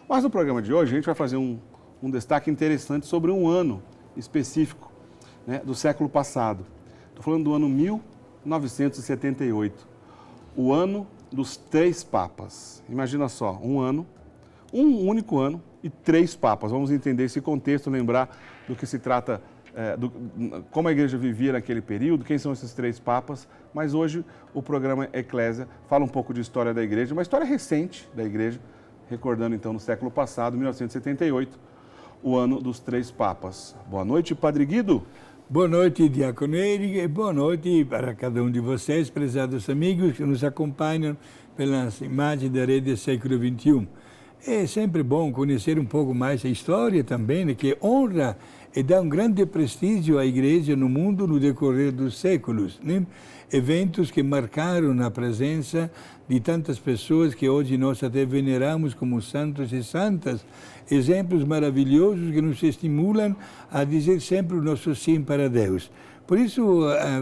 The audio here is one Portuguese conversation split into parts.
Mas no programa de hoje a gente vai fazer um destaque interessante sobre um ano específico, né, do século passado. Estou falando do ano 1978, o ano dos 3 papas. Imagina só, um único ano e 3 papas. Vamos entender esse contexto, lembrar do que se trata, como a igreja vivia naquele período, quem são esses 3 papas. Mas hoje o programa Eclésia fala um pouco de história da igreja, uma história recente da igreja, recordando então no século passado, 1978, o ano dos 3 papas. Boa noite, Padre Guido. Boa noite, Diácono Eric, e boa noite para cada um de vocês, prezados amigos que nos acompanham pelas imagens da rede século XXI. É sempre bom conhecer um pouco mais a história também, né, que honra e dá um grande prestígio à igreja no mundo no decorrer dos séculos, né? Eventos que marcaram a presença de tantas pessoas que hoje nós até veneramos como santos e santas, exemplos maravilhosos que nos estimulam a dizer sempre o nosso sim para Deus. Por isso,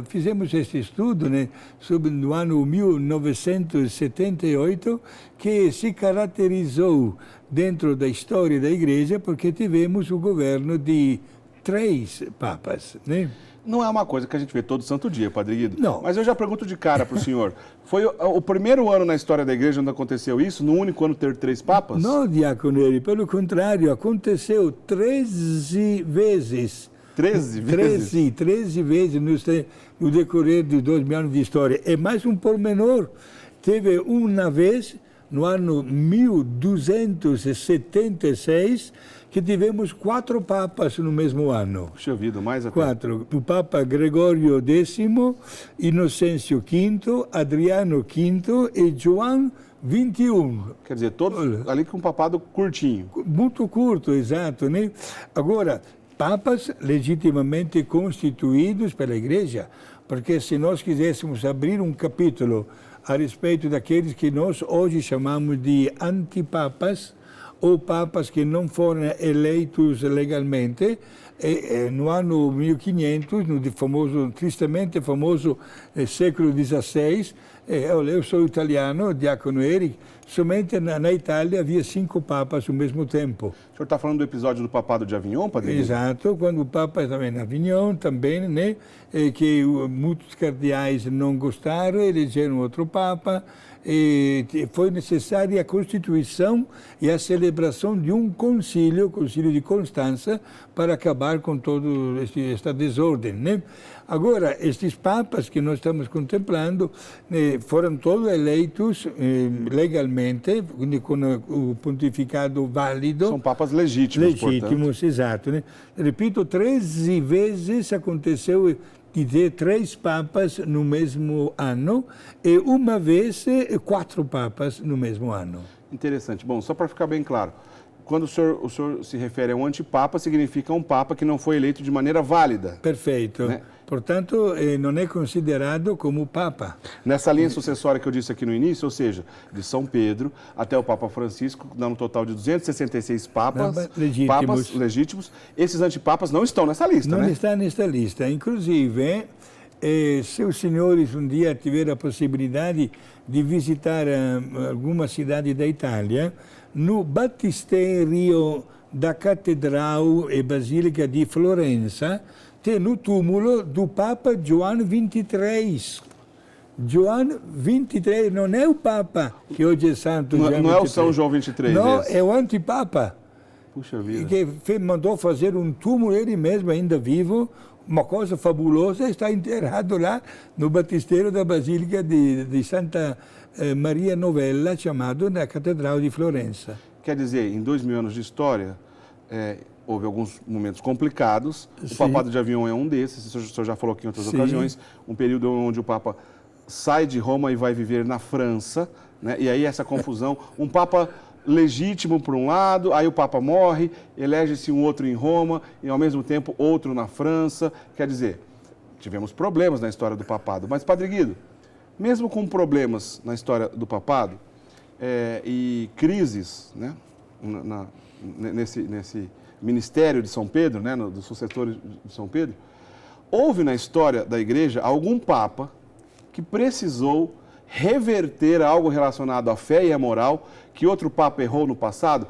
fizemos este estudo, né, sobre no ano 1978, que se caracterizou dentro da história da igreja porque tivemos o governo de 3 papas, né? Não é uma coisa que a gente vê todo santo dia, Padre Guido. Não. Mas eu já pergunto de cara para o senhor. Foi o primeiro ano na história da igreja onde aconteceu isso? No único ano ter 3 papas? Não, Diácono Eri, pelo contrário, aconteceu 13 vezes. 13 vezes? 13 vezes no decorrer de 2000 anos de história. É mais um pormenor. Teve uma vez, no ano 1276, que tivemos 4 papas no mesmo ano. Puxa vida, mais até. 4. O Papa Gregório X, Inocêncio V, Adriano V e João XXI. Quer dizer, todos ali com um papado curtinho. Muito curto, exato, né? Agora, papas legitimamente constituídos pela Igreja, porque se nós quiséssemos abrir um capítulo a respeito daqueles que nós hoje chamamos de antipapas, ou papas que não foram eleitos legalmente, no ano 1500, no tristemente famoso século XVI, eu sou italiano, Diácono Eric, somente na Itália havia 5 papas ao mesmo tempo. O senhor está falando do episódio do papado de Avignon, Padre Guido? Exato, quando o Papa estava em Avignon também, né, que muitos cardeais não gostaram, elegeram outro Papa, e foi necessária a constituição e a celebração de um concílio, o Concílio de Constança, para acabar com toda esta desordem, né? Agora, estes papas que nós estamos contemplando foram todos eleitos legalmente, com o pontificado válido. São papas legítimos, portanto. Exato, né? Repito, 13 vezes aconteceu de ter 3 papas no mesmo ano e uma vez 4 papas no mesmo ano. Interessante. Bom, só para ficar bem claro, quando o senhor se refere a um antipapa, significa um papa que não foi eleito de maneira válida. Perfeito. Né? Portanto, não é considerado como papa. Nessa linha sucessória que eu disse aqui no início, ou seja, de São Pedro até o Papa Francisco, dando um total de 266 papas legítimos. Esses antipapas não estão nessa lista, né? Não está nesta lista. Inclusive, se os senhores um dia tiverem a possibilidade de visitar alguma cidade da Itália, no batistério da Catedral e Basílica de Florença, tem no túmulo do Papa João XXIII. João XXIII não é o Papa que hoje é santo. Não é o São João XXIII. Não, é o antipapa. Puxa vida. Que mandou fazer um túmulo, ele mesmo ainda vivo, uma coisa fabulosa, está enterrado lá no batistério da Basílica de Santa Maria Novella, chamado na Catedral de Florença. Quer dizer, em 2000 anos de história, houve alguns momentos complicados. O papado de Avignon é um desses, o senhor já falou aqui em outras ocasiões, um período onde o Papa sai de Roma e vai viver na França, né? E aí essa confusão, um Papa legítimo por um lado, aí o Papa morre, elege-se um outro em Roma e ao mesmo tempo outro na França. Quer dizer, tivemos problemas na história do papado. Mas, Padre Guido, mesmo com problemas na história do papado e crises, né, nesse ministério de São Pedro, né, dos sucessores de São Pedro, houve na história da igreja algum papa que precisou reverter algo relacionado à fé e à moral que outro papa errou no passado?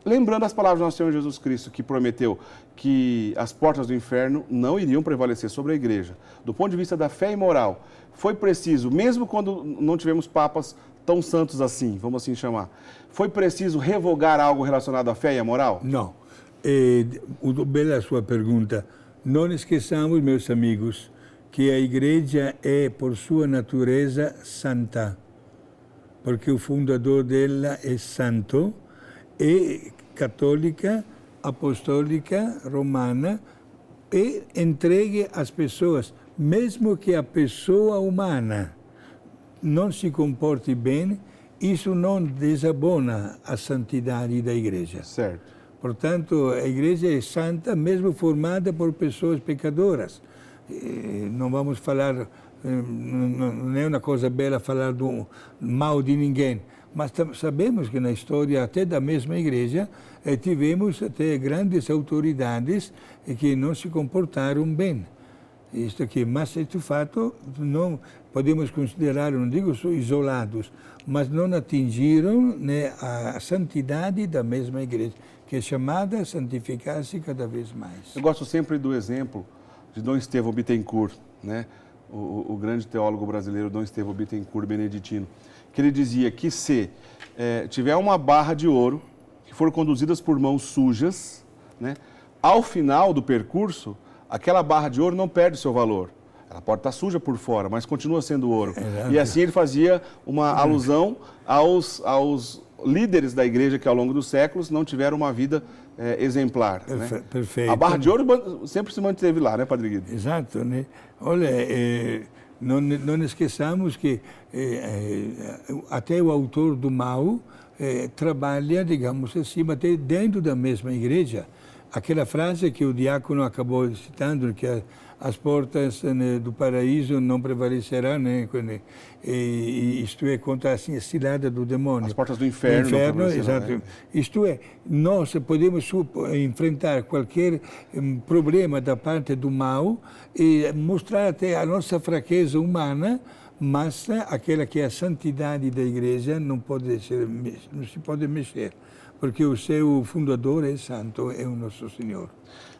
lembrando as palavras do nosso Senhor Jesus Cristo, que prometeu que as portas do inferno não iriam prevalecer sobre a igreja. Do ponto de vista da fé e moral, foi preciso, mesmo quando não tivemos papas tão santos assim, vamos assim chamar, foi preciso revogar algo relacionado à fé e à moral? Não. Bela a sua pergunta. Não esqueçamos, meus amigos, que a igreja é, por sua natureza, santa, porque o fundador dela é santo, é católica, apostólica, romana, e entregue às pessoas, mesmo que a pessoa humana não se comporte bem, isso não desabona a santidade da igreja. Certo. Portanto, a igreja é santa, mesmo formada por pessoas pecadoras. Não vamos falar, não é uma coisa bela falar do mal de ninguém, mas sabemos que na história até da mesma igreja tivemos até grandes autoridades que não se comportaram bem. Isto aqui, mas de fato não podemos considerar, não digo isolados, mas não atingiram, né, a santidade da mesma igreja, que é chamada a santificar-se cada vez mais. Eu gosto sempre do exemplo de Dom Estevão Bittencourt, né? O grande teólogo brasileiro Dom Estevão Bittencourt, beneditino, que ele dizia que se tiver uma barra de ouro que for conduzidas por mãos sujas, né, ao final do percurso, aquela barra de ouro não perde seu valor. Ela pode estar suja por fora, mas continua sendo ouro. E assim ele fazia uma alusão aos líderes da igreja que ao longo dos séculos não tiveram uma vida exemplar. Né? Perfeito. A barra de ouro sempre se manteve lá, né, Padre Guido? Exato, né? Olha, não esqueçamos que até o autor do mal trabalha, digamos assim, até dentro da mesma igreja. Aquela frase que o diácono acabou citando, que as portas, né, do paraíso não prevalecerão, né, isto é, contra assim, a cilada do demônio. As portas do inferno não prevalecerão. Exato. Né? Isto é, nós podemos enfrentar qualquer problema da parte do mal e mostrar até a nossa fraqueza humana, mas aquela que é a santidade da igreja não se pode mexer, porque o seu fundador é santo, é o nosso Senhor.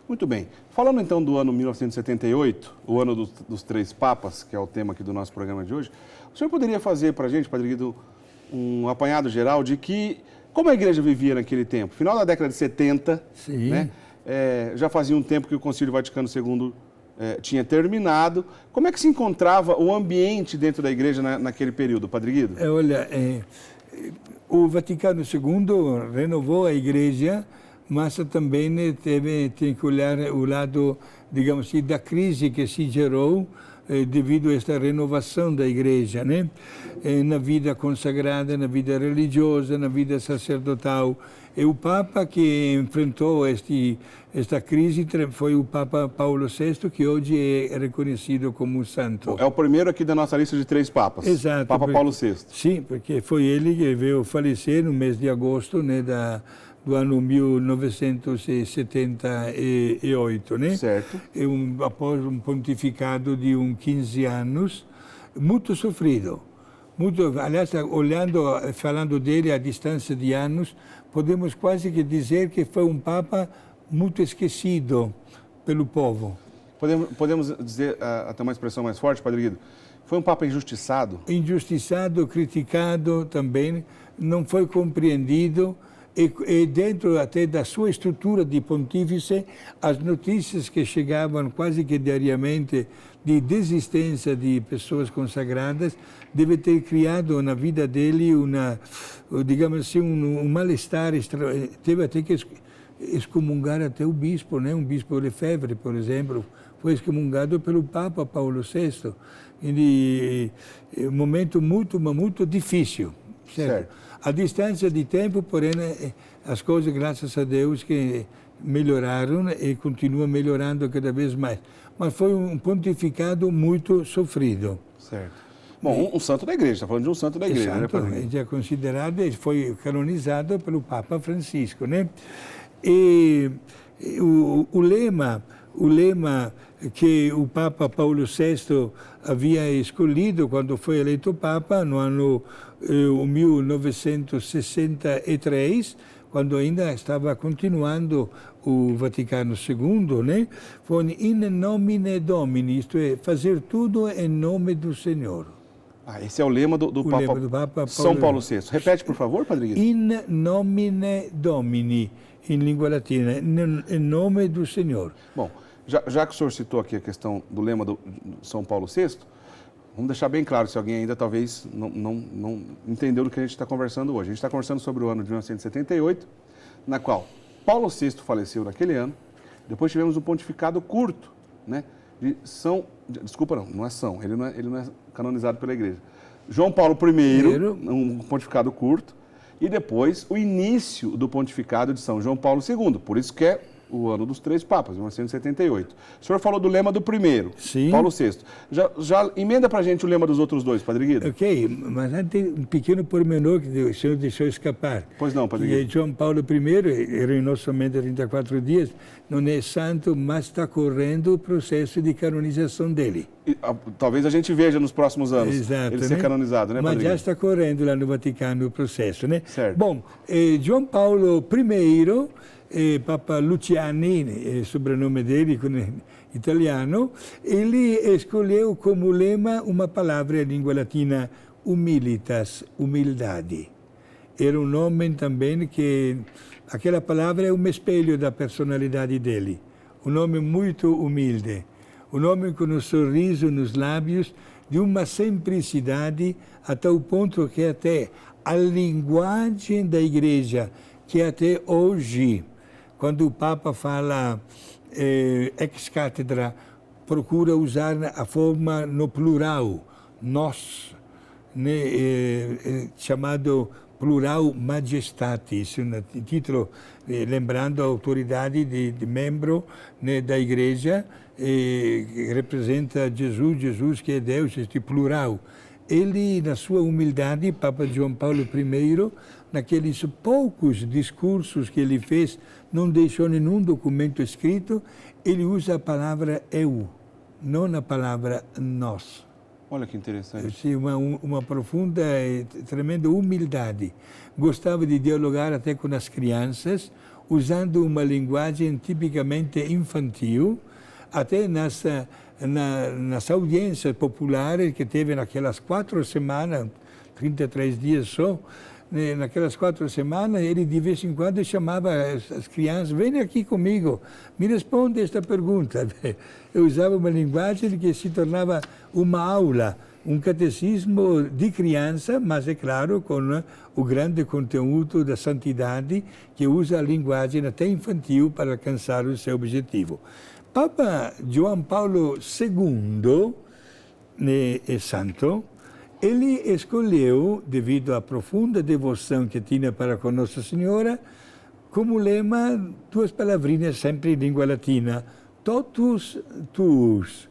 Muito bem. Falando então do ano 1978, o ano dos três papas, que é o tema aqui do nosso programa de hoje, o senhor poderia fazer para a gente, Padre Guido, um apanhado geral de como a igreja vivia naquele tempo? Final da década de 70, sim, né? Já fazia um tempo que o Concílio Vaticano II tinha terminado. Como é que se encontrava o ambiente dentro da igreja naquele período, Padre Guido? Olha, o Vaticano II renovou a igreja, mas também tem que olhar o lado, digamos assim, da crise que se gerou devido a esta renovação da igreja, né? Na vida consagrada, na vida religiosa, na vida sacerdotal. E o Papa que enfrentou esta crise foi o Papa Paulo VI, que hoje é reconhecido como santo. É o primeiro aqui da nossa lista de três papas. Exato. Papa Paulo VI. Sim, porque foi ele que veio falecer no mês de agosto, né, do ano 1978, né? Certo. Após um pontificado de 15 anos, muito sofrido. Aliás, falando dele à distância de anos, podemos quase que dizer que foi um Papa muito esquecido pelo povo. Podemos dizer, até uma expressão mais forte, Padre Guido, foi um Papa injustiçado? Injustiçado, criticado também, não foi compreendido. E dentro até da sua estrutura de pontífice, as notícias que chegavam quase que diariamente de desistência de pessoas consagradas deve ter criado na vida dele digamos assim, um mal-estar. Teve até que excomungar até o bispo, né? Um bispo Lefebvre, por exemplo, foi excomungado pelo Papa Paulo VI. Um momento muito difícil, certo? A distância de tempo, porém, as coisas, graças a Deus, que melhoraram e continuam melhorando cada vez mais. Mas foi um pontificado muito sofrido. Certo. Bom, um santo da igreja, está falando de um santo da igreja, Exato, né, Padre? Ele é considerado, ele foi canonizado pelo Papa Francisco, né? E o lema que o Papa Paulo VI havia escolhido quando foi eleito Papa no ano 1963 quando ainda estava continuando o Vaticano II, né? Foi in nomine Domini, isto é, fazer tudo em nome do Senhor. Esse é o lema do Papa São Paulo VI. Repete, por favor, Padre Guido. In nomine Domini, em língua latina, em nome do Senhor. Bom, já que o senhor citou aqui a questão do lema do São Paulo VI, vamos deixar bem claro, se alguém ainda talvez não entendeu do que a gente está conversando hoje. A gente está conversando sobre o ano de 1978, na qual Paulo VI faleceu naquele ano. Depois tivemos um pontificado curto, né? Não é São, ele não é canonizado pela Igreja. João Paulo I, um pontificado curto, e depois o início do pontificado de São João Paulo II, por isso que é o ano dos 3 papas, 1978. O senhor falou do lema do primeiro, Sim. Paulo VI. Já emenda para a gente o lema dos outros 2, Padre Guido. Ok, mas antes um pequeno pormenor que o senhor deixou escapar. Pois não, Padre Guido. João Paulo I, era somente 34 dias, não é santo, mas está correndo o processo de canonização dele. Talvez a gente veja nos próximos anos. Exato, ele ser canonizado, né, Padre Mas já está correndo lá no Vaticano o processo, né? Certo. Bom, João Paulo I, Papa Luciani, sobrenome dele, italiano, ele escolheu como lema uma palavra em língua latina, humilitas, humildade. Era um nome também que, aquela palavra é um espelho da personalidade dele. Um nome muito humilde, um nome com um sorriso nos lábios, de uma simplicidade a tal ponto que até a linguagem da Igreja, que até hoje, quando o Papa fala ex cátedra, procura usar a forma no plural, nós, né, chamado plural majestatis, um título lembrando a autoridade de membro, né, da Igreja, que representa Jesus que é Deus, este plural. Ele, na sua humildade, Papa João Paulo I, naqueles poucos discursos que ele fez, não deixou nenhum documento escrito, ele usa a palavra eu, não a palavra nós. Olha que interessante. Sim, uma profunda e tremenda humildade. Gostava de dialogar até com as crianças, usando uma linguagem tipicamente infantil, até nas audiências populares que teve naquelas 4 semanas, 33 dias só, naquelas 4 semanas, ele de vez em quando chamava as crianças, vem aqui comigo, me responde esta pergunta. Eu usava uma linguagem que se tornava uma aula, um catecismo de criança, mas é claro, com o grande conteúdo da santidade, que usa a linguagem até infantil para alcançar o seu objetivo. Papa João Paulo II, é santo, ele escolheu, devido à profunda devoção que tinha para com Nossa Senhora, como lema 2 palavrinhas sempre em língua latina, totus tuus,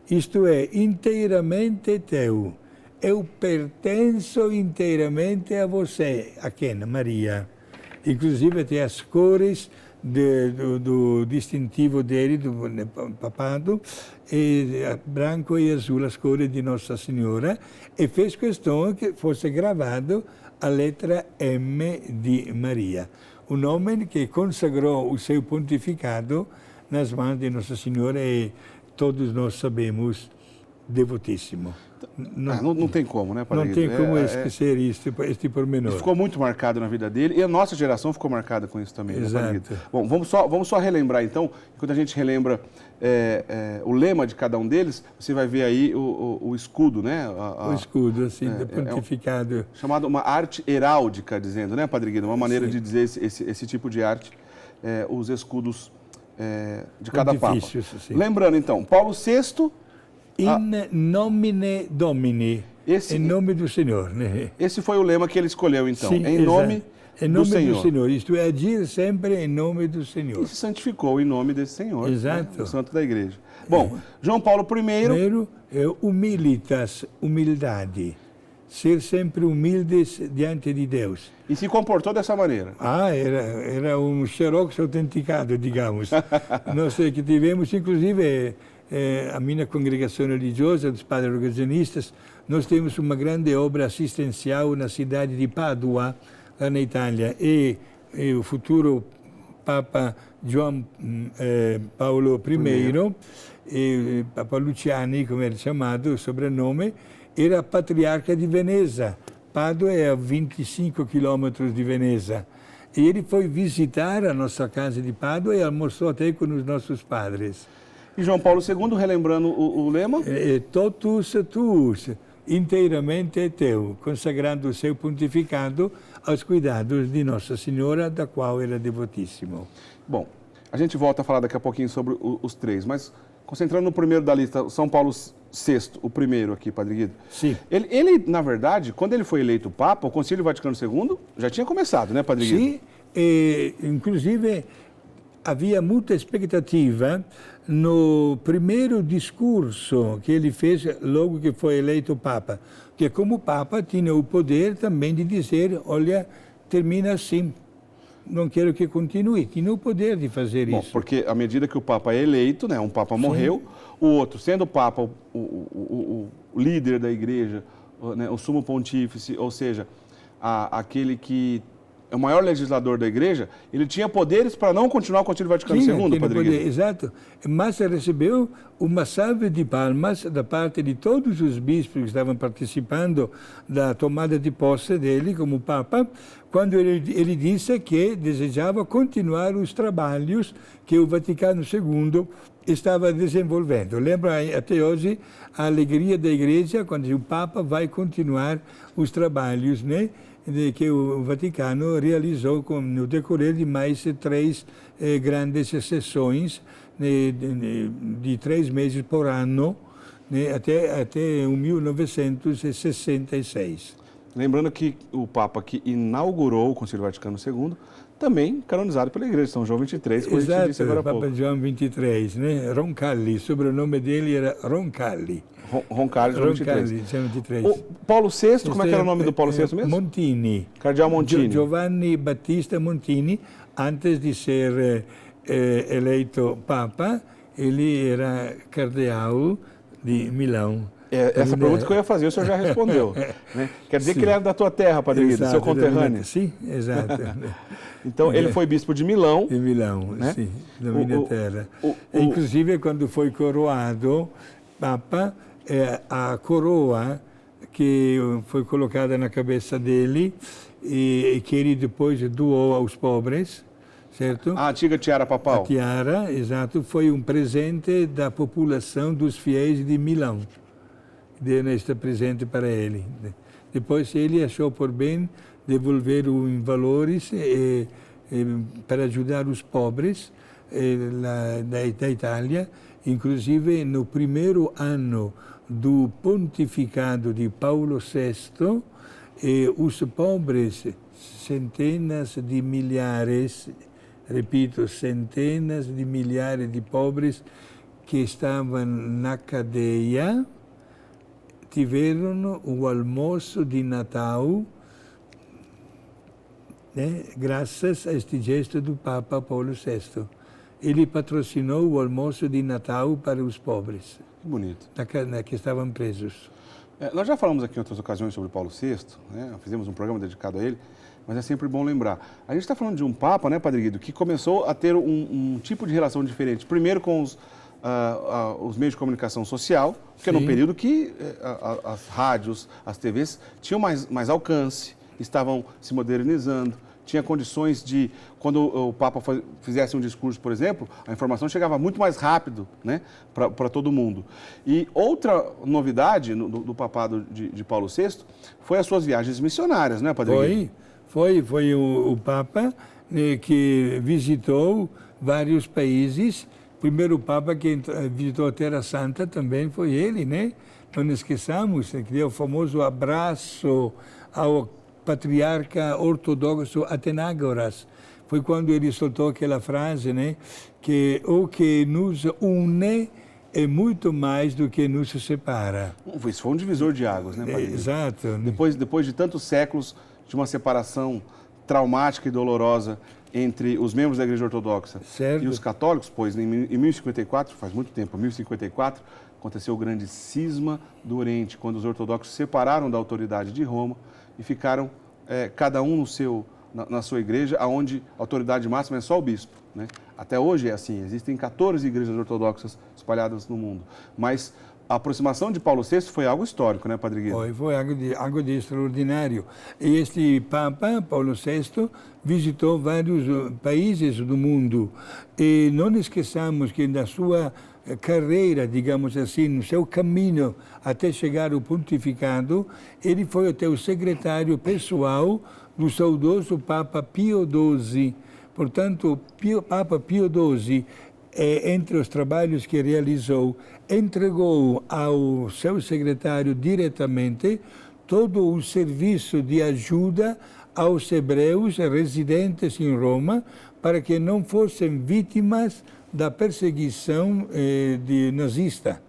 isto é, inteiramente teu. Eu pertenço inteiramente a você, a quem? Maria. Inclusive tem as cores do distintivo dele, do papado, branco e azul, as cores de Nossa Senhora, e fez questão que fosse gravado a letra M de Maria. Um homem que consagrou o seu pontificado nas mãos de Nossa Senhora e todos nós sabemos, devotíssimo. Não tem como, né, Padre? Não tem como esquecer este pormenor. Isso ficou muito marcado na vida dele e a nossa geração ficou marcada com isso também. Exato. Né, bom, vamos só relembrar então, quando a gente relembra o lema de cada um deles, você vai ver aí o escudo, né? O escudo, assim, do pontificado. Chamado uma arte heráldica, dizendo, né, Padre Guido? Uma maneira de dizer esse tipo de arte, os escudos de cada Papa. Sim. Lembrando então, Paulo VI... In nomine Domini, em nome do Senhor. Né? Esse foi o lema que ele escolheu, então, Sim, em nome do Senhor. Isto é, agir sempre em nome do Senhor. E se santificou em nome desse Senhor, exato. Né, o santo da igreja. Bom, João Paulo I... Primeiro é humilitas, humildade. Ser sempre humildes diante de Deus. E se comportou dessa maneira? Era um xerox autenticado, digamos. Nós que tivemos, inclusive... a minha congregação religiosa, dos padres organizacionistas, nós temos uma grande obra assistencial na cidade de Padua, lá na Itália. E e o futuro Papa João Paulo I, e Papa Luciani, como era chamado, o sobrenome, era patriarca de Veneza. Padua é a 25 quilômetros de Veneza. E ele foi visitar a nossa casa de Pádua e almoçou até com os nossos padres. E João Paulo II, relembrando o lema? Totus tuus, inteiramente é teu, consagrando o seu pontificado aos cuidados de Nossa Senhora, da qual era devotíssimo. Bom, a gente volta a falar daqui a pouquinho sobre os três, mas concentrando no primeiro da lista, São Paulo VI, o primeiro aqui, Padre Guido. Sim. Ele, na verdade, quando ele foi eleito Papa, o Concílio Vaticano II já tinha começado, né, Padre Guido? Sim, inclusive havia muita expectativa no primeiro discurso que ele fez logo que foi eleito Papa, que como Papa tinha o poder também de dizer, olha, termina assim, não quero que continue, tinha o poder de fazer isso. Porque à medida que o Papa é eleito, né, um Papa morreu, o outro, sendo o Papa o líder da Igreja, né, o sumo pontífice, ou seja, aquele que é o maior legislador da Igreja, ele tinha poderes para não continuar o Concílio Vaticano II, Padre Guido. Exato. Mas recebeu uma salva de palmas da parte de todos os bispos que estavam participando da tomada de posse dele como Papa, quando ele disse que desejava continuar os trabalhos que o Vaticano II estava desenvolvendo. Lembra até hoje a alegria da Igreja quando o Papa vai continuar os trabalhos, né? Que o Vaticano realizou no decorrer de mais 3 grandes sessões de 3 meses por ano, né, até 1966. Lembrando que o Papa que inaugurou o Concílio Vaticano II, também canonizado pela Igreja, São João XXIII, como a gente disse agora há pouco. Papa João XXIII, né? Roncalli, o sobrenome dele era Roncalli. Roncalli, João XXIII. O Paulo VI, como é que era o nome do Paulo VI mesmo? Montini. Cardeal Montini. Giovanni Battista Montini, antes de ser eleito Papa, ele era cardeal de Milão. Essa pergunta que eu ia fazer, o senhor já respondeu. Né? Quer dizer que ele era da tua terra, Padre Guido, seu conterrâneo. Sim, exato. Então, ele foi bispo de Milão. De Milão, né? Sim, da minha terra. Inclusive, quando foi coroado Papa, a coroa que foi colocada na cabeça dele e que ele depois doou aos pobres, certo? A antiga tiara papal. A tiara, exato, foi um presente da população dos fiéis de Milão. Deram este presente para ele. Depois ele achou por bem devolver-o em valores para ajudar os pobres da Itália. Inclusive, no primeiro ano do pontificado de Paulo VI, os pobres, centenas de milhares, repito, centenas de milhares de pobres que estavam na cadeia, tiveram o almoço de Natal, né, graças a este gesto do Papa Paulo VI. Ele patrocinou o almoço de Natal para os pobres. Que bonito. Que estavam presos. Nós já falamos aqui em outras ocasiões sobre Paulo VI, né? Fizemos um programa dedicado a ele, mas é sempre bom lembrar. A gente está falando de um Papa, né, Padre Guido, que começou a ter um tipo de relação diferente. Primeiro com os meios de comunicação social, porque era um período que as rádios, as TVs tinham mais alcance, estavam se modernizando, tinha condições de, quando o Papa fizesse um discurso, por exemplo, a informação chegava muito mais rápido, né, para todo mundo. E outra novidade do papado de Paulo VI foi as suas viagens missionárias, né, Padre Guido? Foi o Papa que visitou vários países. O primeiro Papa que visitou a Terra Santa também foi ele, né? Não esqueçamos, que deu o famoso abraço ao patriarca ortodoxo Atenágoras. Foi quando ele soltou aquela frase, né? Que o que nos une é muito mais do que nos separa. Isso foi um divisor de águas, né, Padre? Exato. Depois de tantos séculos de uma separação traumática e dolorosa entre os membros da Igreja Ortodoxa e os católicos, pois em 1054, faz muito tempo, 1054, aconteceu o grande cisma do Oriente, quando os ortodoxos se separaram da autoridade de Roma e ficaram cada um na sua igreja, onde a autoridade máxima é só o bispo, né? Até hoje é assim, existem 14 igrejas ortodoxas espalhadas no mundo, mas a aproximação de Paulo VI foi algo histórico, né, Padre Guido? Foi algo de extraordinário. E este Papa, Paulo VI, visitou vários países do mundo. E não esqueçamos que na sua carreira, digamos assim, no seu caminho até chegar ao pontificado, ele foi até o secretário pessoal do saudoso Papa Pio XII. Portanto, Papa Pio XII, entre os trabalhos que realizou, entregou ao seu secretário diretamente todo o serviço de ajuda aos hebreus residentes em Roma, para que não fossem vítimas da perseguição nazista.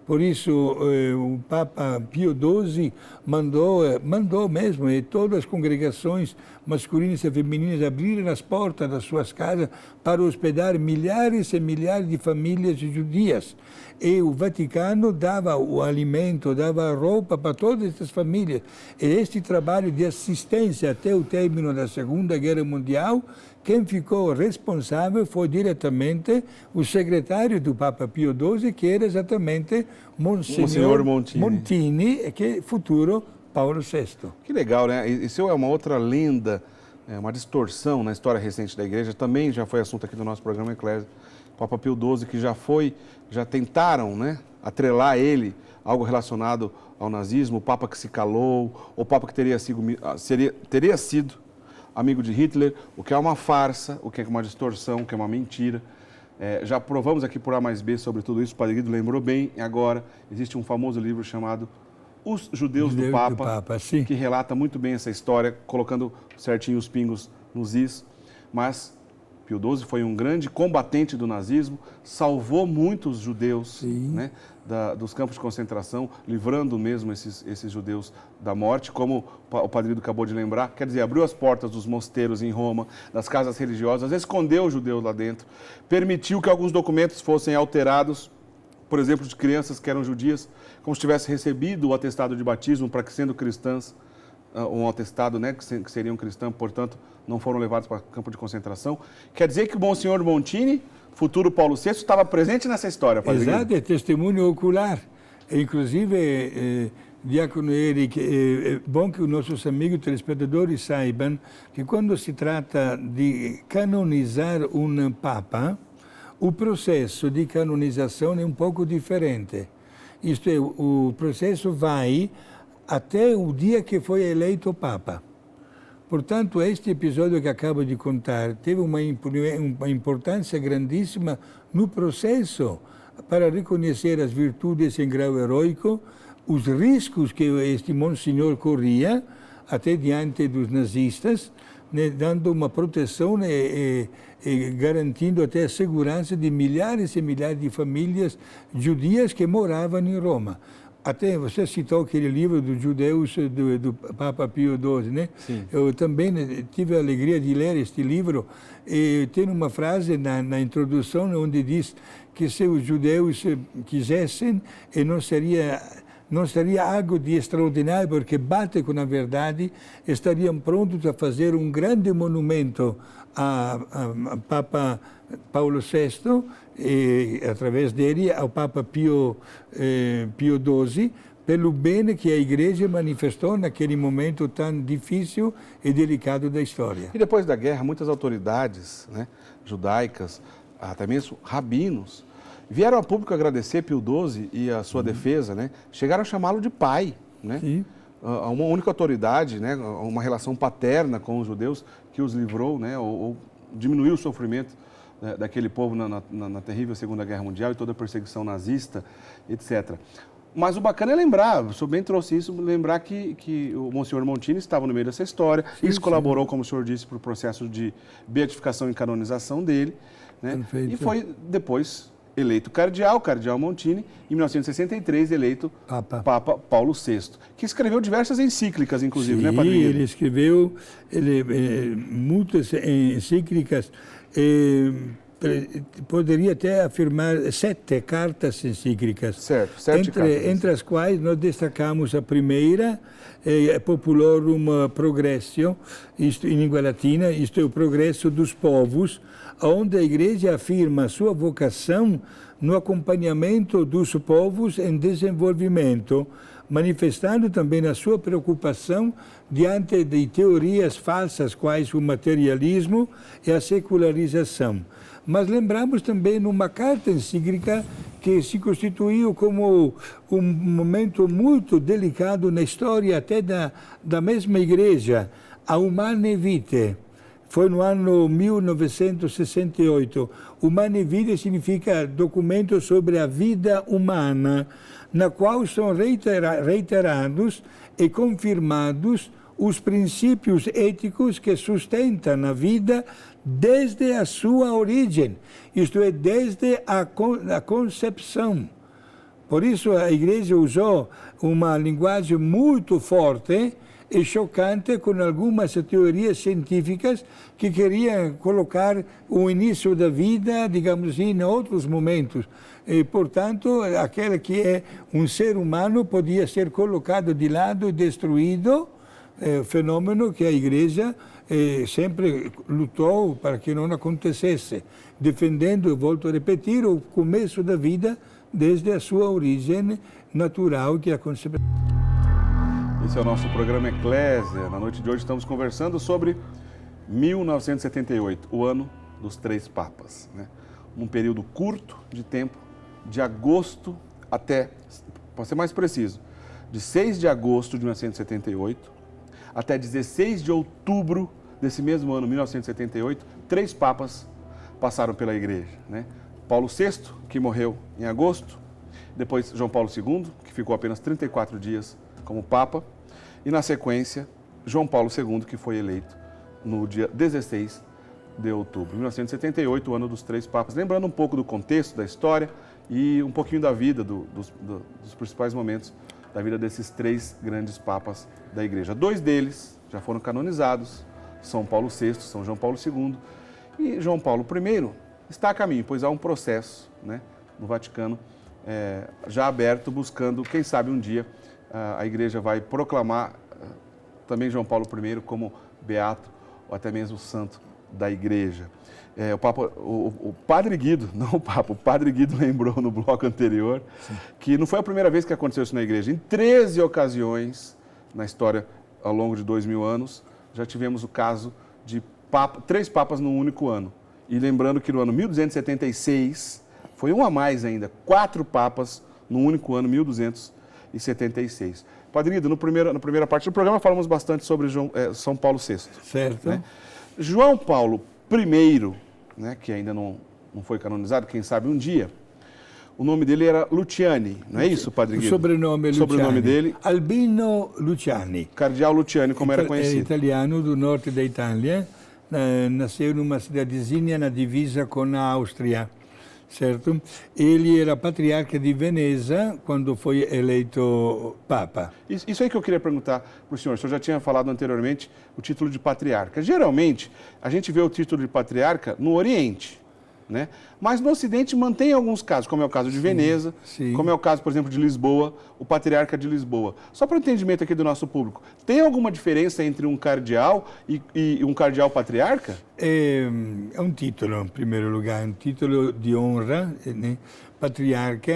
Por isso, o Papa Pio XII mandou mesmo, e todas as congregações masculinas e femininas abrirem as portas das suas casas para hospedar milhares e milhares de famílias judias. E o Vaticano dava o alimento, dava a roupa para todas essas famílias. E este trabalho de assistência até o término da Segunda Guerra Mundial, quem ficou responsável foi diretamente o secretário do Papa Pio XII, que era exatamente Monsenhor Montini, que é futuro Paulo VI. Que legal, né? Isso é uma outra lenda, uma distorção na história recente da Igreja. Também já foi assunto aqui do nosso programa Eclésia. Papa Pio XII, que já tentaram, né, atrelar ele algo relacionado ao nazismo, o Papa que se calou, o Papa que teria sido amigo de Hitler, o que é uma farsa, o que é uma distorção, o que é uma mentira. Já provamos aqui por A mais B sobre tudo isso, o Padre Guido lembrou bem. Agora, existe um famoso livro chamado Os Judeus do Papa, que relata muito bem essa história, colocando certinho os pingos nos is. Mas Pio XII foi um grande combatente do nazismo, salvou muitos judeus, né, dos campos de concentração, livrando mesmo esses judeus da morte, como o Padre Guido acabou de lembrar. Quer dizer, abriu as portas dos mosteiros em Roma, das casas religiosas, escondeu os judeus lá dentro, permitiu que alguns documentos fossem alterados, por exemplo, de crianças que eram judias, como se tivesse recebido o atestado de batismo para que, sendo cristãs, um atestado, né, que seriam cristãos, portanto, não foram levados para campo de concentração. Quer dizer que o Monsenhor Montini, futuro Paulo VI, estava presente nessa história, Padre Guido? Exato, é testemunho ocular. Inclusive, Diácono Eric, é bom que os nossos amigos telespectadores saibam que quando se trata de canonizar um Papa, o processo de canonização é um pouco diferente. Isto é, o processo vai até o dia que foi eleito Papa. Portanto, este episódio que acabo de contar teve uma importância grandíssima no processo para reconhecer as virtudes em grau heróico, os riscos que este monsenhor corria até diante dos nazistas, né, dando uma proteção e garantindo até a segurança de milhares e milhares de famílias judias que moravam em Roma. Até você citou aquele livro dos judeus do Papa Pio XII, né? Sim. Eu também tive a alegria de ler este livro e tem uma frase na introdução onde diz que se os judeus quisessem, não seria algo de extraordinário, porque bate com a verdade, estariam prontos a fazer um grande monumento a Papa Paulo VI, e através dele ao Papa Pio XII, pelo bem que a Igreja manifestou naquele momento tão difícil e delicado da história. E depois da guerra, muitas autoridades, né, judaicas, até mesmo rabinos, vieram a público agradecer Pio XII e a sua defesa, né? Chegaram a chamá-lo de pai, né? Sim. Uma única autoridade, né? Uma relação paterna com os judeus que os livrou, né? Ou diminuiu o sofrimento, né, daquele povo na terrível Segunda Guerra Mundial e toda a perseguição nazista, etc. Mas o bacana é lembrar, o senhor bem trouxe isso, lembrar que o Monsenhor Montini estava no meio dessa história, isso colaborou, como o senhor disse, para o processo de beatificação e canonização dele, né? E foi depois eleito cardeal Montini, em 1963 eleito Papa Paulo VI, que escreveu diversas encíclicas, inclusive, né, Padre Guido? Ele escreveu muitas encíclicas poderia até afirmar 7 cartas encíclicas. Certo, 7 cartas. Entre as quais nós destacamos a primeira, Populorum Progressio, isto em língua latina, isto é o progresso dos povos, onde a Igreja afirma sua vocação no acompanhamento dos povos em desenvolvimento, manifestando também a sua preocupação diante de teorias falsas quais o materialismo e a secularização. Mas lembramos também numa carta encíclica que se constituiu como um momento muito delicado na história até da mesma Igreja, a Humanae Vitae. Foi no ano 1968. Humanae Vitae significa documento sobre a vida humana, na qual são reiterados e confirmados os princípios éticos que sustentam a vida desde a sua origem, isto é, desde a concepção. Por isso a Igreja usou uma linguagem muito forte e chocante com algumas teorias científicas que queriam colocar o início da vida, digamos assim, em outros momentos. E, portanto, aquele que é um ser humano podia ser colocado de lado e destruído, fenômeno que a Igreja sempre lutou para que não acontecesse, defendendo, eu volto a repetir, o começo da vida desde a sua origem natural, que é a concepção. Esse é o nosso programa Eclésia. Na noite de hoje estamos conversando sobre 1978, o ano dos 3 papas, né? Um período curto de tempo, de agosto até, para ser mais preciso, de 6 de agosto de 1978 até 16 de outubro desse mesmo ano, 1978, 3 papas passaram pela Igreja, né? Paulo VI, que morreu em agosto, depois João Paulo II, que ficou apenas 34 dias como Papa, e na sequência, João Paulo II, que foi eleito no dia 16 de outubro. 1978, o ano dos 3 papas. Lembrando um pouco do contexto da história e um pouquinho da vida, dos principais momentos da vida desses 3 grandes papas da Igreja. 2 deles já foram canonizados, São Paulo VI, São João Paulo II, e João Paulo I está a caminho, pois há um processo, né, no Vaticano já aberto, buscando, quem sabe um dia, a Igreja vai proclamar também João Paulo I como beato ou até mesmo santo da Igreja. O Padre Guido, não o Papa, o Padre Guido lembrou no bloco anterior, sim, que não foi a primeira vez que aconteceu isso na Igreja. Em 13 ocasiões na história, ao longo de 2000 anos, já tivemos o caso de 3 papas num único ano. E lembrando que no ano 1276, foi um a mais ainda, 4 papas num único ano, 1276. Padre Guido, na primeira parte do programa falamos bastante sobre São Paulo VI. Certo. Né? João Paulo I, né, que ainda não foi canonizado, quem sabe um dia, o nome dele era Luciani, não é isso, Padre Guido? O sobrenome é Luciani. O sobrenome dele? Albino Luciani. Cardeal Luciani, como era conhecido. É italiano do norte da Itália, nasceu numa cidadezinha na divisa com a Áustria, certo? Ele era patriarca de Veneza quando foi eleito Papa. Isso aí que eu queria perguntar para o senhor já tinha falado anteriormente o título de patriarca. Geralmente, a gente vê o título de patriarca no Oriente, né? Mas no Ocidente mantém alguns casos, como é o caso de Veneza, sim, como é o caso, por exemplo, de Lisboa, o patriarca de Lisboa. Só para o entendimento aqui do nosso público, tem alguma diferença entre um cardeal e um cardeal patriarca? É um título, em primeiro lugar, um título de honra, né? Patriarca,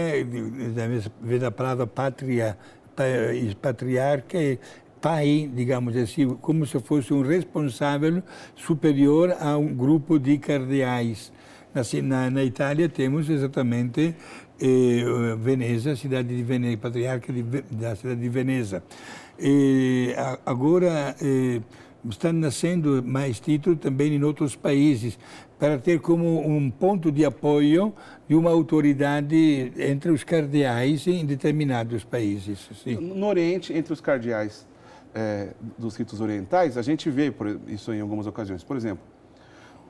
vem da palavra pátria, patriarca é pai, digamos assim, como se fosse um responsável superior a um grupo de cardeais. Na Itália temos exatamente Veneza, cidade de Veneza, patriarca da cidade de Veneza. Agora estão nascendo mais títulos também em outros países, para ter como um ponto de apoio de uma autoridade entre os cardeais em determinados países. Sim. No Oriente, entre os cardeais dos ritos orientais, a gente vê isso em algumas ocasiões. Por exemplo,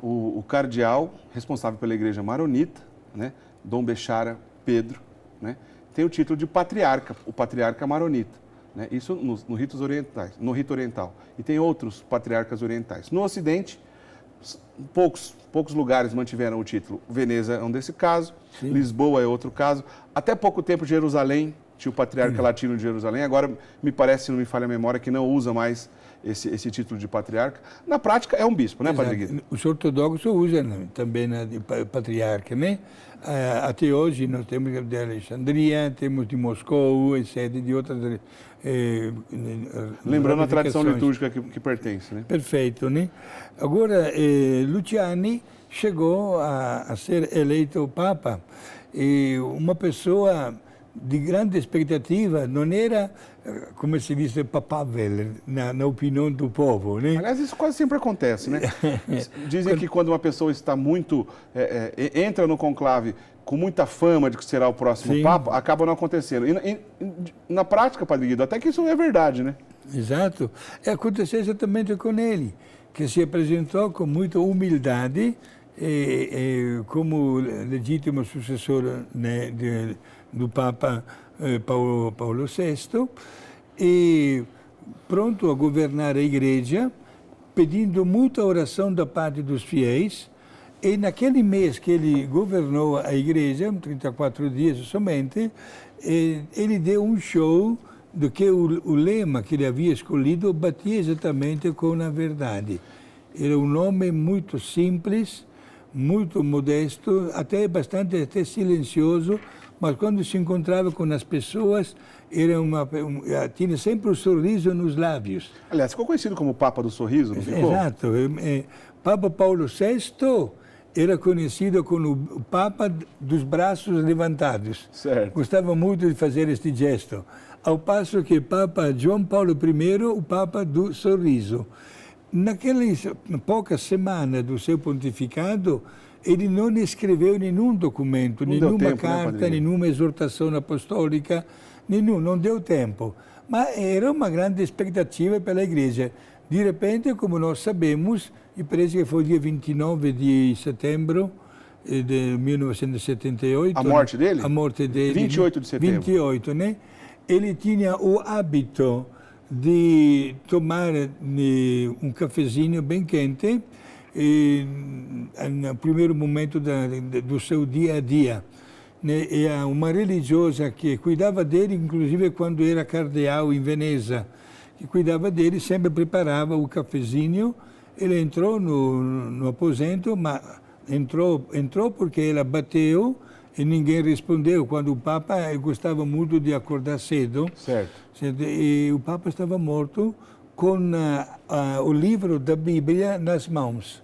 o cardeal responsável pela Igreja Maronita, né, Dom Bechara Pedro, né, tem o título de patriarca, o patriarca maronita, né, isso no rito oriental. E tem outros patriarcas orientais. No Ocidente, Poucos lugares mantiveram o título. Veneza é um desse caso, Sim. Lisboa é outro caso. Até pouco tempo, Jerusalém, tinha o patriarca latino de Jerusalém. Agora, me parece, se não me falha a memória, que não usa mais esse título de patriarca. Na prática, é um bispo, né, Padre Guido? Os ortodoxos usam também de patriarca, né? Até hoje nós temos de Alexandria, temos de Moscou, etc., de outras... Lembrando a tradição litúrgica que pertence, né? Perfeito, né? Agora, Luciani chegou a ser eleito Papa e uma pessoa de grande expectativa, não era, como se diz, papável na opinião do povo, né? Aliás, isso quase sempre acontece, né? Dizem que quando uma pessoa está muito, entra no conclave com muita fama de que será o próximo Sim. Papa, acaba não acontecendo. E na prática, Padre Guido, até que isso é verdade, né? Exato. Aconteceu exatamente com ele, que se apresentou com muita humildade como legítimo sucessor, né, do Papa Paulo VI e pronto a governar a Igreja, pedindo muita oração da parte dos fiéis. E naquele mês que ele governou a Igreja, 34 dias somente, ele deu um show do que o lema que ele havia escolhido batia exatamente com a verdade. Era um nome muito simples, muito modesto, até bastante silencioso, mas quando se encontrava com as pessoas, tinha sempre um sorriso nos lábios. Aliás, ficou conhecido como Papa do Sorriso, não ficou? Exato. Papa Paulo VI era conhecido como o Papa dos braços levantados. Certo. Gostava muito de fazer este gesto. Ao passo que Papa João Paulo I, o Papa do Sorriso. Naquelas poucas semanas do seu pontificado, ele não escreveu nenhum documento, nenhuma carta, nenhuma exortação apostólica, não deu tempo. Mas era uma grande expectativa pela Igreja. De repente, como nós sabemos, e parece que foi dia 29 de setembro de 1978. A morte dele? A morte dele. 28 de setembro. 28, né? Ele tinha o hábito de tomar um cafezinho bem quente no primeiro momento do seu dia a dia. E uma religiosa que cuidava dele, inclusive quando era cardeal em Veneza, que cuidava dele, sempre preparava o cafezinho. Ele entrou no aposento, mas entrou porque ela bateu e ninguém respondeu. Quando o Papa gostava muito de acordar cedo. Certo. E o Papa estava morto com o livro da Bíblia nas mãos.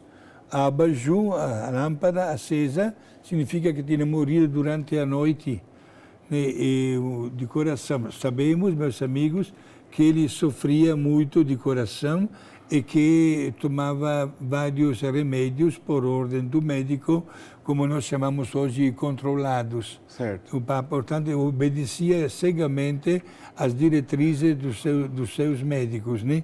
A abajur, a lâmpada acesa, significa que tinha morrido durante a noite. E de coração, sabemos, meus amigos, que ele sofria muito de coração e que tomava vários remédios por ordem do médico, como nós chamamos hoje, controlados. Certo. O Papa, portanto, obedecia cegamente às diretrizes dos seus médicos, né?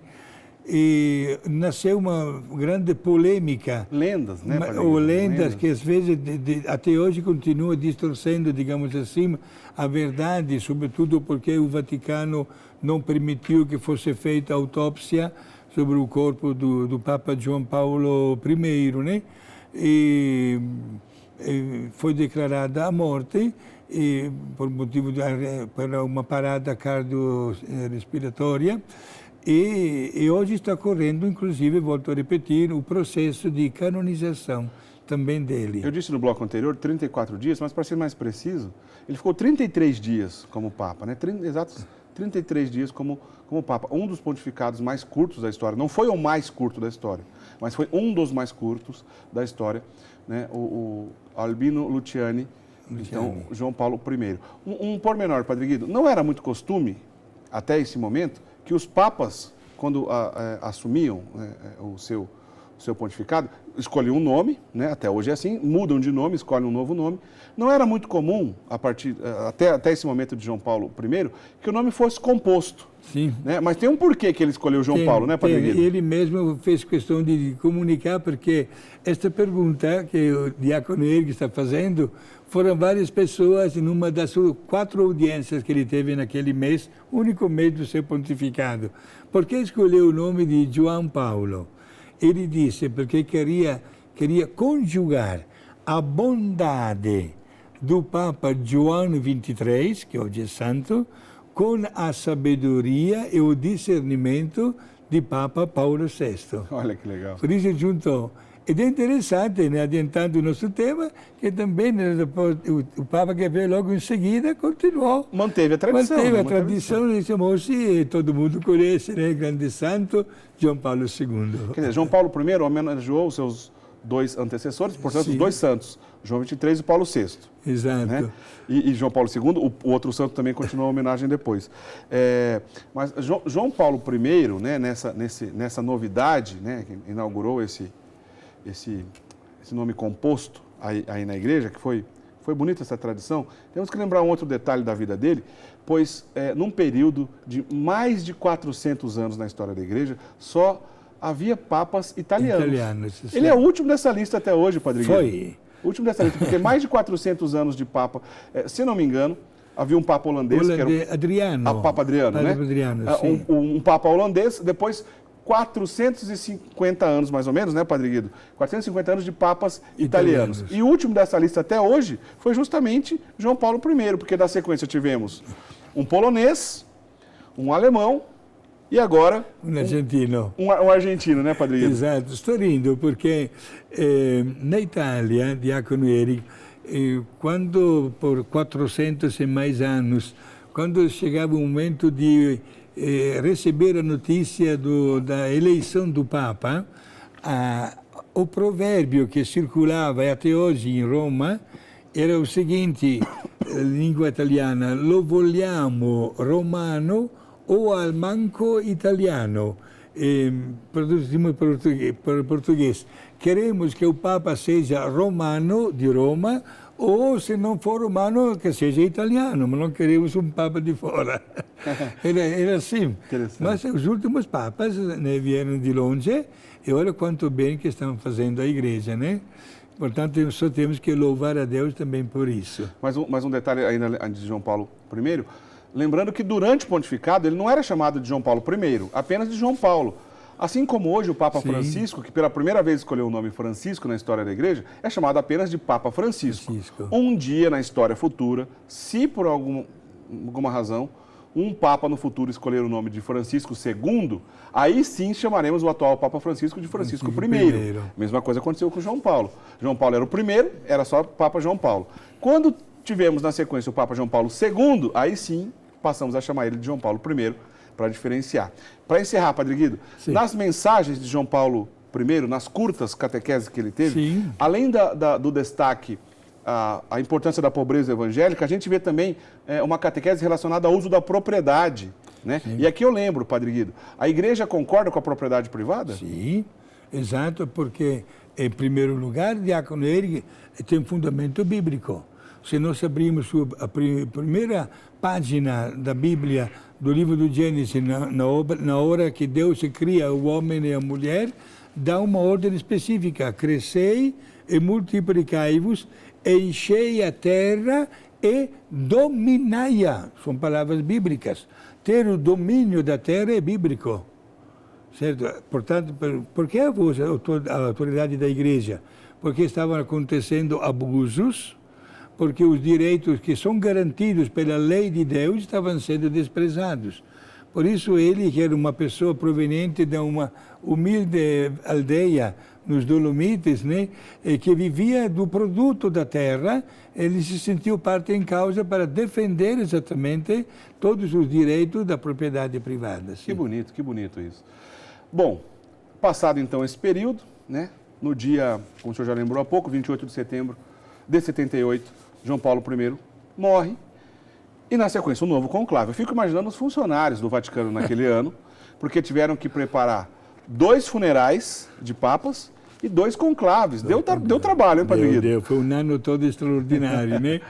E nasceu uma grande polêmica. Lendas, né? Ou lendas que, às vezes, até hoje continuam distorcendo, digamos assim, a verdade, sobretudo porque o Vaticano não permitiu que fosse feita autópsia sobre o corpo do Papa João Paulo I, né? E foi declarada a morte por motivo para uma parada cardiorrespiratória. E hoje está correndo, inclusive, volto a repetir, o processo de canonização também dele. Eu disse no bloco anterior 34 dias, mas para ser mais preciso, ele ficou 33 dias como Papa, né? Exatos 33 dias como Papa. Um dos pontificados mais curtos da história. Não foi o mais curto da história, mas foi um dos mais curtos da história, né? O Albino Luciani, então João Paulo I. Um pormenor, Padre Guido, não era muito costume, até esse momento, que os papas, quando assumiam o seu pontificado, escolhiam um nome, né? Até hoje é assim, mudam de nome, escolhem um novo nome. Não era muito comum, até esse momento de João Paulo I, que o nome fosse composto. Sim. Né? Mas tem um porquê que ele escolheu João Paulo, né, Padre Guido? Ele mesmo fez questão de comunicar, porque esta pergunta que o diácono Erg está fazendo, foram várias pessoas em uma das 4 audiências que ele teve naquele mês, único mês do seu pontificado. Por que escolheu o nome de João Paulo? ele disse porque queria conjugar a bondade do Papa João XXIII, que hoje é santo, com a sabedoria e o discernimento de Papa Paulo VI. Olha que legal. Por isso juntou. Ed è interessante, adiantando o nosso tema, que também o Papa que veio logo em seguida continuou. Manteve a tradição. Manteve a tradição, diciamo sì, todo mundo conhece, né? Grande santo, João Paulo II. Quer dizer, João Paulo I homenageou os seus dois antecessores, portanto, os dois santos, João XXIII e Paulo VI. Exato. Né? E João Paulo II, o outro santo também continuou a homenagem depois. Mas João Paulo I, né, nessa novidade, né, que inaugurou esse nome composto aí na igreja, que foi bonita essa tradição, temos que lembrar um outro detalhe da vida dele, pois num período de mais de 400 anos na história da igreja, só havia papas italianos. Ele é o último dessa lista até hoje, Padre Guido. Foi. O último dessa lista, porque mais de 400 anos de papa, se não me engano, havia um papa holandês, que era o Adriano. Papa Adriano, né? Adriano, um papa holandês, depois 450 anos, mais ou menos, né, Padre Guido? 450 anos de papas italianos. E o último dessa lista até hoje foi justamente João Paulo I, porque da sequência tivemos um polonês, um alemão e agora um argentino. Um argentino, né, Padre Guido? Exato. Estou rindo porque na Itália, Diácono Eric, quando por 400 e mais anos, quando chegava o momento de receber a notícia da eleição do Papa, o provérbio que circulava até hoje em Roma era o seguinte, língua italiana: lo vogliamo romano o al manco italiano. Traduzimos para português: queremos que o Papa seja romano, de Roma, ou, se não for romano, que seja italiano, mas não queremos um Papa de fora. Era assim. Mas os últimos Papas, né, vieram de longe, e olha quanto bem que estão fazendo a Igreja, né? Portanto, só temos que louvar a Deus também por isso. Mais um detalhe ainda de João Paulo I, lembrando que durante o pontificado ele não era chamado de João Paulo I, apenas de João Paulo. Assim como hoje o Papa Francisco, que pela primeira vez escolheu o nome Francisco na história da Igreja, é chamado apenas de Papa Francisco. Um dia na história futura, se por alguma razão um Papa no futuro escolher o nome de Francisco II, aí sim chamaremos o atual Papa Francisco de Francisco I. Mesma coisa aconteceu com João Paulo. João Paulo era o primeiro, era só Papa João Paulo. Quando tivemos na sequência o Papa João Paulo II, aí sim passamos a chamar ele de João Paulo I, para diferenciar. Para encerrar, Padre Guido, nas mensagens de João Paulo I, nas curtas catequeses que ele teve, além do destaque à importância da pobreza evangélica, a gente vê também uma catequese relacionada ao uso da propriedade. Né? E aqui eu lembro, Padre Guido, a Igreja concorda com a propriedade privada? Sim, exato, porque, em primeiro lugar, Diácono Eric, tem um fundamento bíblico. Se nós abrimos a primeira página da Bíblia, do livro do Gênesis, na hora que Deus cria o homem e a mulher, dá uma ordem específica: crescei e multiplicai-vos, enchei a terra e dominai-a. São palavras bíblicas. Ter o domínio da terra é bíblico. Certo? Portanto, por que a autoridade da Igreja? Porque estavam acontecendo abusos, porque os direitos que são garantidos pela lei de Deus estavam sendo desprezados. Por isso ele, que era uma pessoa proveniente de uma humilde aldeia nos Dolomites, né, que vivia do produto da terra, ele se sentiu parte em causa para defender exatamente todos os direitos da propriedade privada. Sim. Que bonito isso. Bom, passado então esse período, né, no dia, como o senhor já lembrou há pouco, 28 de setembro de 78, João Paulo I morre e, na sequência, um novo conclave. Eu fico imaginando os funcionários do Vaticano naquele ano, porque tiveram que preparar 2 funerais de papas e 2 conclaves. Deu trabalho, hein, Padre Guido? Foi um ano todo extraordinário, né?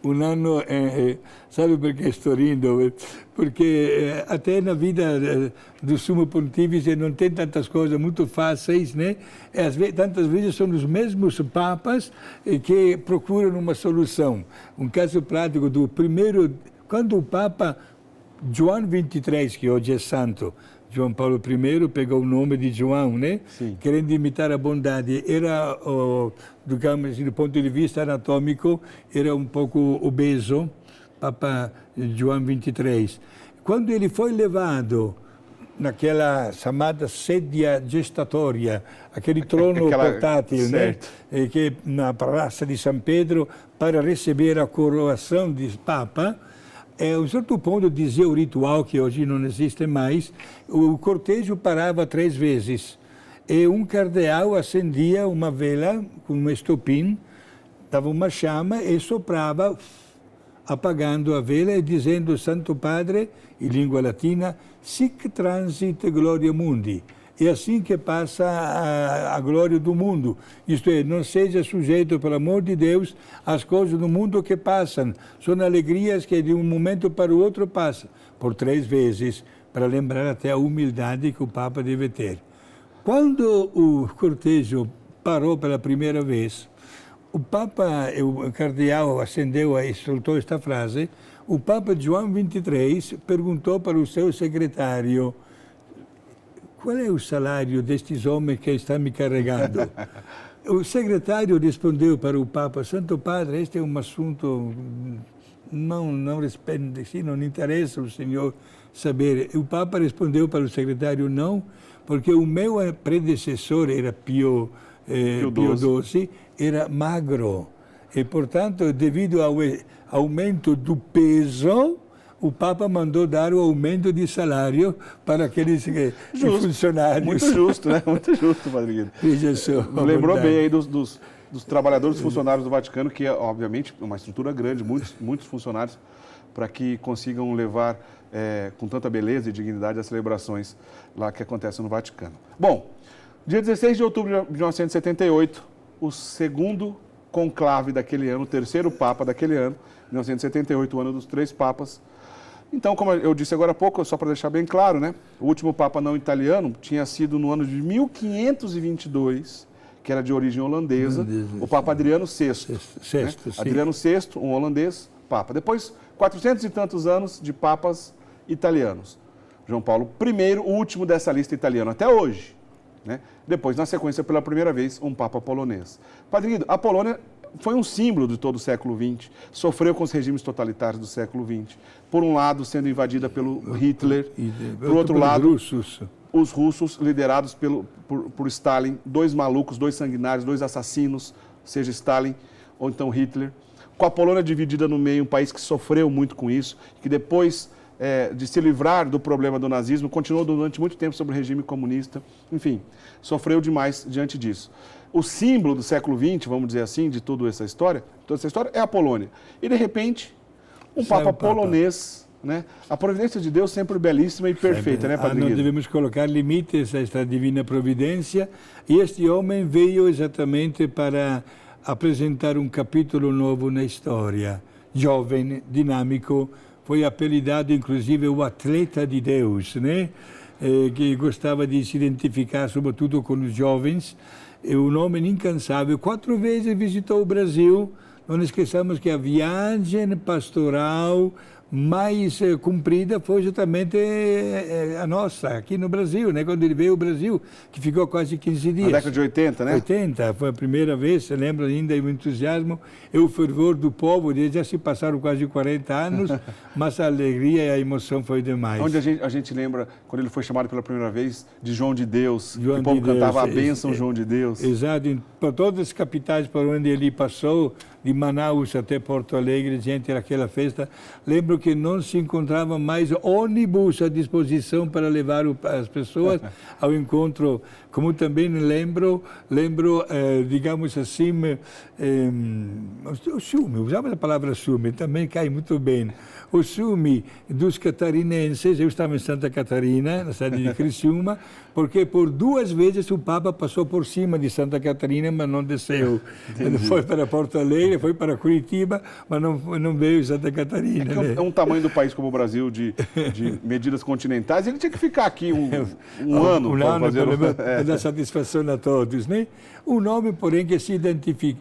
Um ano, sabe por que estou rindo? Porque até na vida do Sumo Pontífice não tem tantas coisas muito fáceis, né? Tantas vezes são os mesmos papas que procuram uma solução. Um caso prático do primeiro, quando o Papa João XXIII, que hoje é santo, João Paulo I pegou o nome de João, né? Sim. Querendo imitar a bondade. Era, digamos, do ponto de vista anatômico, era um pouco obeso, Papa João XXIII. Quando ele foi levado naquela chamada sedia gestatória, aquele trono portátil, né? Que na Praça de São Pedro, para receber a coroação de Papa, a um certo ponto, dizia o ritual, que hoje não existe mais, o cortejo parava 3 vezes. E um cardeal acendia uma vela com um estopim, dava uma chama e soprava, apagando a vela e dizendo: Santo Padre, em língua latina, sic transit gloria mundi. É assim que passa a glória do mundo. Isto é, não seja sujeito, pelo amor de Deus, às coisas do mundo que passam. São alegrias que de um momento para o outro passam. Por 3 vezes, para lembrar até a humildade que o Papa deve ter. Quando o cortejo parou pela primeira vez, o Papa, o cardeal acendeu e soltou esta frase. O Papa João XXIII perguntou para o seu secretário: qual é o salário destes homens que estão me carregando? O secretário respondeu para o Papa: Santo Padre, este é um assunto, não responde, sim, não interessa o senhor saber. O Papa respondeu para o secretário: não, porque o meu predecessor era Pio XII, era magro. E, portanto, devido ao aumento do peso, o Papa mandou dar o aumento de salário para aqueles funcionários. Muito justo, né? Muito justo, Padre Guido. Veja só. Lembrou bem aí dos trabalhadores funcionários do Vaticano, que é, obviamente, uma estrutura grande, muitos funcionários, para que consigam levar com tanta beleza e dignidade as celebrações lá que acontecem no Vaticano. Bom, dia 16 de outubro de 1978, o segundo conclave daquele ano, o terceiro Papa daquele ano, 1978, o ano dos 3 Papas. Então, como eu disse agora há pouco, só para deixar bem claro, né? O último Papa não italiano tinha sido no ano de 1522, que era de origem holandesa, o Papa Adriano VI. Né? Adriano VI, um holandês, Papa. Depois, 400 e tantos anos de Papas italianos. João Paulo I, o último dessa lista italiana até hoje. Né? Depois, na sequência, pela primeira vez, um Papa polonês. Padre Guido, a Polônia foi um símbolo de todo o século XX, sofreu com os regimes totalitários do século XX. Por um lado, sendo invadida pelo Hitler, por outro lado, os russos, liderados por Stalin, 2 malucos, 2 sanguinários, 2 assassinos, seja Stalin ou então Hitler. Com a Polônia dividida no meio, um país que sofreu muito com isso, que depois de se livrar do problema do nazismo, continuou durante muito tempo sob o regime comunista, enfim, sofreu demais diante disso. O símbolo do século XX, vamos dizer assim, de toda essa história é a Polônia. E, de repente, um Papa polonês, né? A providência de Deus sempre belíssima e perfeita, né, Padre Guido? Não devemos colocar limites a esta divina providência. E este homem veio exatamente para apresentar um capítulo novo na história. Jovem, dinâmico, foi apelidado, inclusive, o atleta de Deus, né? Que gostava de se identificar, sobretudo, com os jovens. Um homem incansável, 4 vezes visitou o Brasil. Não esqueçamos que a viagem pastoral mais cumprida foi justamente a nossa, aqui no Brasil, né? Quando ele veio ao Brasil, que ficou quase 15 dias. Na década de 80, né? 80, foi a primeira vez, você lembra ainda o entusiasmo e o fervor do povo, já se passaram quase 40 anos, mas a alegria e a emoção foi demais. Onde a gente lembra, quando ele foi chamado pela primeira vez, de João de Deus, o povo cantava a bênção João de Deus. Exato, por todas as capitais por onde ele passou, de Manaus até Porto Alegre, gente, naquela festa. Lembro que não se encontrava mais ônibus à disposição para levar as pessoas ao encontro. Como também lembro, digamos assim, o ciúme, usava a palavra ciúme, também cai muito bem. O ciúme dos catarinenses, eu estava em Santa Catarina, na cidade de Criciúma, porque por 2 vezes o Papa passou por cima de Santa Catarina, mas não desceu. Ele foi para Porto Alegre, foi para Curitiba, mas não veio Santa Catarina. É um tamanho do país como o Brasil, de medidas continentais, ele tinha que ficar aqui um ano para fazer... Dar satisfação a todos, né? Um homem, porém, que se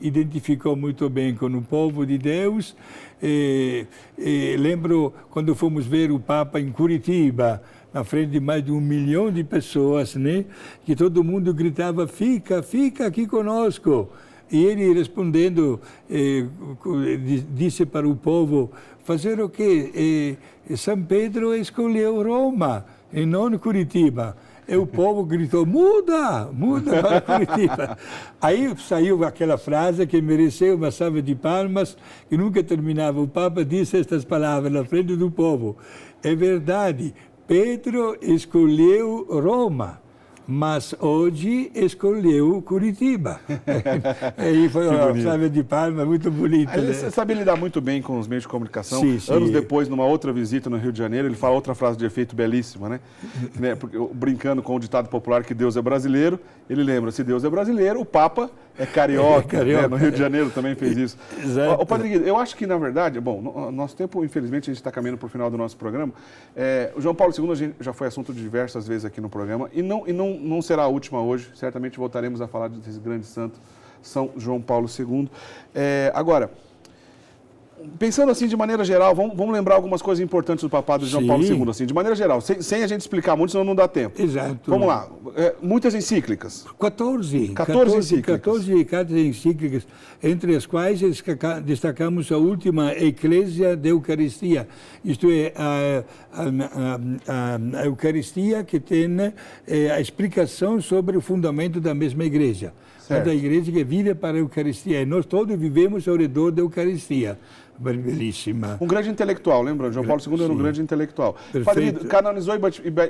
identificou muito bem com o povo de Deus. Lembro quando fomos ver o Papa em Curitiba, na frente de mais de 1 milhão de pessoas, né? Que todo mundo gritava, fica aqui conosco. E ele respondendo, disse para o povo, fazer o quê? São Pedro escolheu Roma e não Curitiba. E o povo gritou, muda para Curitiba. Aí saiu aquela frase que mereceu uma salva de palmas, que nunca terminava. O Papa disse estas palavras na frente do povo. É verdade, Pedro escolheu Roma, mas hoje escolheu Curitiba. E foi uma salva de palmas muito bonita. Ele sabe lidar muito bem com os meios de comunicação. Sim, sim. Anos depois, numa outra visita no Rio de Janeiro, ele fala outra frase de efeito belíssima, né? Porque, brincando com o ditado popular que Deus é brasileiro, ele lembra, se Deus é brasileiro, o Papa é carioca. Né? No Rio de Janeiro também fez isso. Exato. O Padre Guido, eu acho que, na verdade, bom, nosso tempo, infelizmente, a gente está caminhando para o final do nosso programa. O João Paulo II já foi assunto diversas vezes aqui no programa e não será a última hoje. Certamente voltaremos a falar desse grande santo, São João Paulo II. Agora, pensando assim de maneira geral, vamos lembrar algumas coisas importantes do papado de João Paulo II, assim, de maneira geral, sem a gente explicar muito, senão não dá tempo. Exato. Vamos lá, muitas encíclicas. 14 encíclicas. 14 cartas encíclicas, entre as quais destacamos a última Eclésia de Eucaristia, isto é, a Eucaristia que tem a explicação sobre o fundamento da mesma igreja. Da igreja que vive para a Eucaristia, e nós todos vivemos ao redor da Eucaristia. Belíssima. Um grande intelectual, lembra? João Paulo II era um grande intelectual. Padre, canonizou e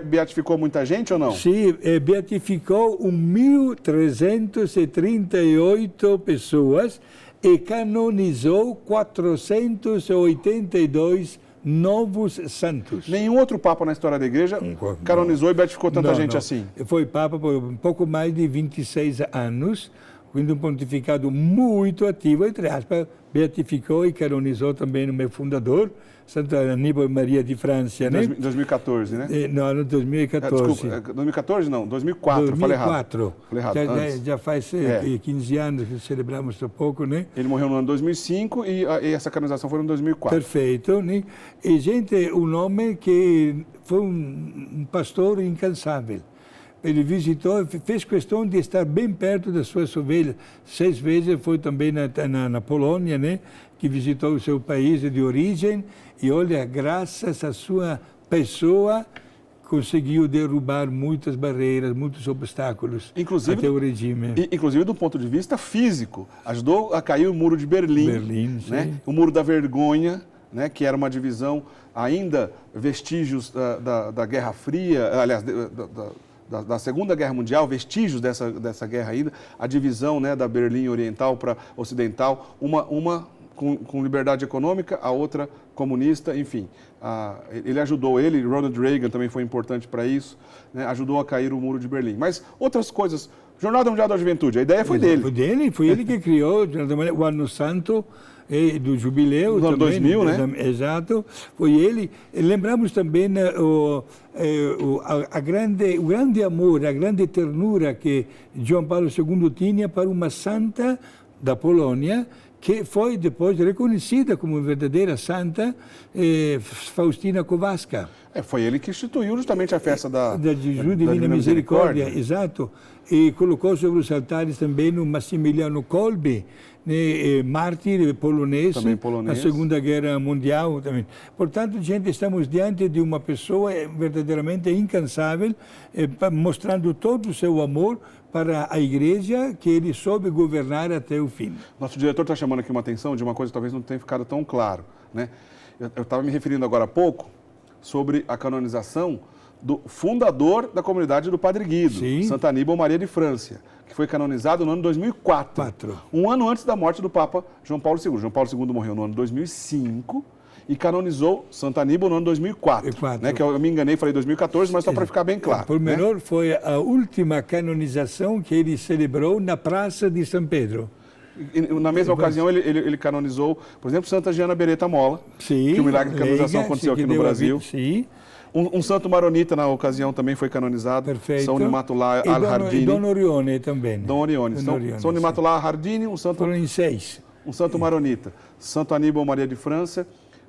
beatificou muita gente ou não? Sim, beatificou 1.338 pessoas e canonizou 482 novos santos. Nenhum outro Papa na história da Igreja canonizou e beatificou tanta gente assim? Foi Papa por um pouco mais de 26 anos, quindi um pontificado muito ativo, entre aspas, beatificou e canonizou também o meu fundador, Santo Aníbal Maria de França, né? 2014, né? Não, 2014. Desculpa, 2014 não, 2004, falei errado. Já faz 15 anos que celebramos há pouco, né? Ele morreu no ano 2005 e essa canonização foi no 2004. Perfeito, né? E, gente, um homem que foi um pastor incansável. Ele visitou, fez questão de estar bem perto das suas ovelhas. 6 vezes foi também na Polônia, né? Que visitou o seu país de origem. E olha, graças à sua pessoa, conseguiu derrubar muitas barreiras, muitos obstáculos até o regime. Inclusive do ponto de vista físico. Ajudou a cair o Muro de Berlim, né? O Muro da Vergonha, né? Que era uma divisão, ainda vestígios da Guerra Fria, aliás, da Segunda Guerra Mundial, vestígios dessa guerra ainda, a divisão, né, da Berlim Oriental para Ocidental, uma com liberdade econômica, a outra comunista, enfim. Ele ajudou, Ronald Reagan também foi importante para isso, né, ajudou a cair o Muro de Berlim. Mas outras coisas, Jornada Mundial da Juventude, a ideia foi dele. Foi ele que criou o Ano Santo, do Jubileu. No ano 2000, né? Exato. Foi ele. Lembramos também o grande amor, a grande ternura que João Paulo II tinha para uma santa da Polônia, que foi depois reconhecida como verdadeira santa, Faustina Kowalska. Foi ele que instituiu justamente a festa da Divina Misericórdia. Exato. E colocou sobre os altares também o Massimiliano Kolbe, né, mártir polonês, na Segunda Guerra Mundial também. Portanto, gente, estamos diante de uma pessoa verdadeiramente incansável, mostrando todo o seu amor para a Igreja, que ele soube governar até o fim. Nosso diretor está chamando aqui uma atenção de uma coisa que talvez não tenha ficado tão claro, né? Eu estava me referindo agora há pouco sobre a canonização do fundador da comunidade do Padre Guido, Santo Aníbal Maria de França, que foi canonizado no ano 2004, um ano antes da morte do Papa João Paulo II. João Paulo II morreu no ano 2005 e canonizou Santo Aníbal no ano 2004. Né, que eu me enganei, falei 2014, mas só para ficar bem claro. Por menor, foi a última canonização que ele celebrou na Praça de São Pedro. Na mesma ocasião, ele canonizou, por exemplo, Santa Giana Beretta Molla, que o milagre de canonização aconteceu aqui no Brasil. Um santo maronita, na ocasião, também foi canonizado. Perfeito. São Nimatullah al-Hardini. E Dom Orione também. Dom Orione. São Nimatullah al-Hardini, um santo... Foram em 6. Um santo maronita. Santo Aníbal Maria de França,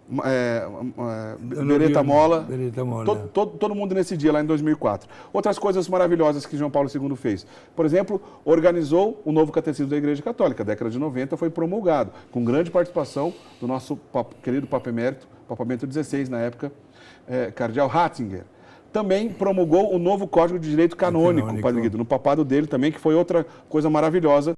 Beretta Mola, Beretta Mola. todo mundo nesse dia, lá em 2004. Outras coisas maravilhosas que João Paulo II fez. Por exemplo, organizou o novo Catecismo da Igreja Católica, década de 90, foi promulgado, com grande participação do nosso querido Papa Emérito, Papa Bento XVI, na época, Cardeal Ratzinger. Também promulgou o novo Código de Direito Canônico, Padre Guido, no papado dele também, que foi outra coisa maravilhosa.